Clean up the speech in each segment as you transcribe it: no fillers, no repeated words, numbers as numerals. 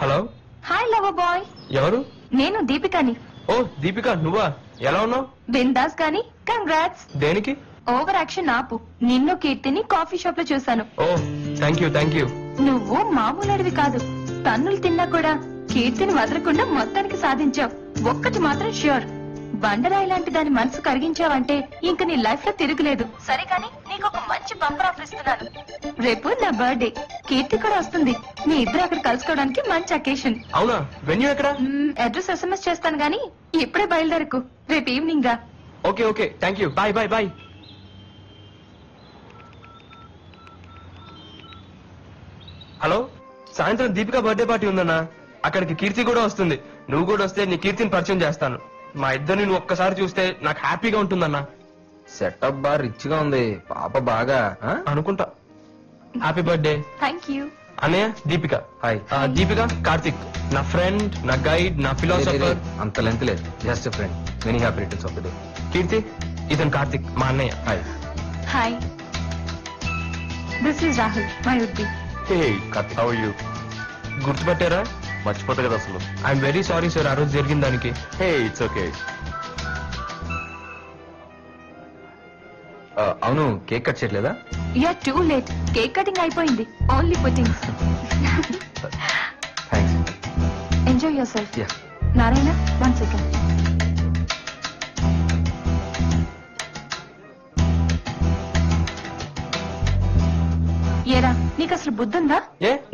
Hello. Hi lover boy. ఎవరు? నేను దీపికని. ఓ దీపిక, నువ్వా? ఎలా ఉన్నావు? బిందాస్ గాని కంగ్రాట్స్. దేనికి? ఓవర్ యాక్షన్ ఆపు. నిన్ను కీర్తిని కాఫీ షాప్ లో చూశాను. ఓ థ్యాంక్ యూ. నువ్వు మామూలుడివి కాదు. తన్నులు తిన్నా కూడా కీర్తిని వదలకుండా మొత్తానికి సాధించావు. ఒక్కటి మాత్రం ష్యూర్, బండరాయి లాంటి దాని మనసు కరిగించావంటే ఇంక నీ లైఫ్ లో తిరుగులేదు. సరే కానీ నీకు ఒక మంచి బంపర్ ఆఫర్ ఇస్తున్నాను. రేపు నా బర్త్డే, కీర్తి కూడా వస్తుంది. మీ ఇద్దరు అక్కడ కలుసుకోవడానికి మంచి అకేషన్. అవునా? వెన్యూ ఎక్కడ? అడ్రస్ SMS చేస్తాను గానీ ఇప్పుడే బయలుదేరకు. రేపు ఈవినింగ్ రా. Okay thank you. Bye. Hello, సాయంత్రం దీపిక బర్త్డే పార్టీ ఉందన్నా. అక్కడికి కీర్తి కూడా వస్తుంది. నువ్వు కూడా వస్తే నీ కీర్తిని పరిచయం చేస్తాను. మా ఇద్దరిని నువ్వు ఒక్కసారి చూస్తే నాకు హ్యాపీగా ఉంటుందన్నా. సెటప్ బాగా రిచ్ గా ఉంది. పాప బాగా అనుకుంటా. Happy birthday. Thank you. అన్నయ్య దీపిక. హాయ్. దీపిక కార్తిక్, నా ఫ్రెండ్, నా గైడ్, నా ఫిలాసఫర్. అంత లెంత్ లేదు, just friend. Many happy returns of the day. Keerthi, ఇతను కార్తిక్, మా అన్నయ్య. Hi. Hi, this is Rahul, my would be. Hey Karthik, how are you? గుర్తుపట్టారా? మర్చిపోతా కదా అసలు. ఐఎమ్ వెరీ సారీ సార్, ఆ రోజు జరిగిన దానికి. Hey it's okay. అవును, కేక్ కట్ చేయట్లేదా? You're too late. Cake cutting అయిపోయింది. Only puddings. Thanks. Enjoy yourself. Yeah. Narayana, 1 second. ఏరా, నీకు అసలు బుద్ధుందా?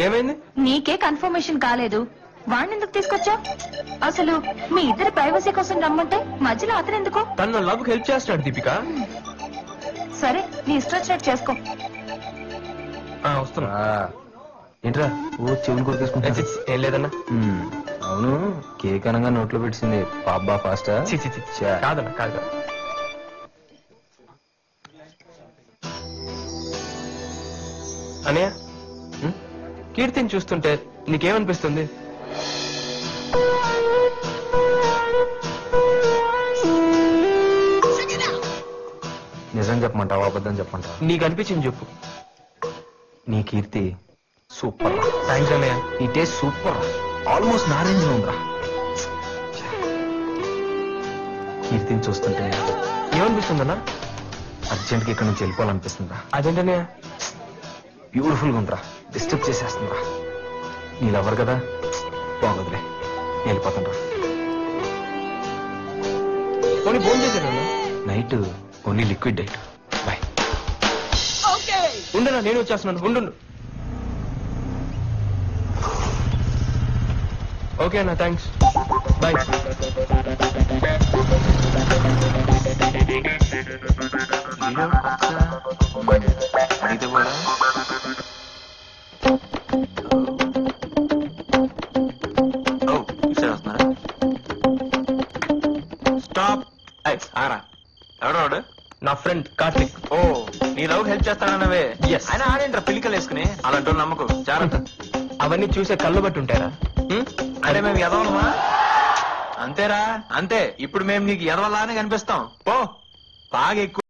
ఏమైంది? నీకే కన్ఫర్మేషన్ కాలేదు, వాడిని ఎందుకు తీసుకొచ్చా? అసలు మీ ఇద్దరి ప్రైవసీ కోసం రమ్మంటే మధ్యలో అతను ఎందుకు? తను నా లవ్ హెల్ప్ చేస్తాడు దీపిక. సరే, నీ ఇష్టం వచ్చినట్టు చేసుకో. వస్తున్నా. ఏంట్రా ఓ చెవులు కూడా తీసుకుంటా? ఏం లేదన్నా. అవును, కేక్ అనగా నోట్లో పెట్టింది పాపా ఫాస్టా? కాదన్నా, కాదు. అన్నయ్య, కీర్తిని చూస్తుంటే నీకేమనిపిస్తుంది? నిజం చెప్పమంటావా అబద్ధం చెప్పమంటావా? నీకు అనిపించింది చెప్పు. నీ కీర్తి సూపర్. థ్యాంక్స్ అన్నయ్య. ఈ టేస్ట్ సూపర్, ఆల్మోస్ట్ నారేంజ్ లో ఉందిరా. కీర్తిని చూస్తుంటే ఏమనిపిస్తుందన్నా? అర్జెంట్ గా ఇక్కడ నుంచి వెళ్ళిపోవాలనిపిస్తుందిరా. అదేంటన్నయ్య? బ్యూటిఫుల్ గా ఉందిరా, డిస్టర్బ్ చేసేస్తుందిరా. నీ లవర్ కదా, బాగుందిలే, వెళ్ళిపోతాను రా. పోనీ ఫోన్ చేశానన్నా. Night only liquid diet. Bye. ఉండనా, నేను వచ్చేస్తున్నాను. ఉండు. ఓకే అన్న, థ్యాంక్స్. బాయ్. అడిగితే కూడా వస్తున్నారా? స్టాప్. ఆరా, ఎవడవాడు? నా ఫ్రెండ్ కార్తిక్. ఓ, నీ లవ్ హెల్ప్ చేస్తానన్నవే. Yes. ఆయన ఆడేంట్రా పిలికలు వేసుకుని, అలాంటి నమ్మకు. జాగ్రత్త. అవన్నీ చూసే కళ్ళు బట్టి ఉంటారా? అరే మేము ఎదవనమా? అంతేరా, అంతే. ఇప్పుడు మేము నీకు ఎదవలానే కనిపిస్తాం. పో, బాగా ఎక్కువ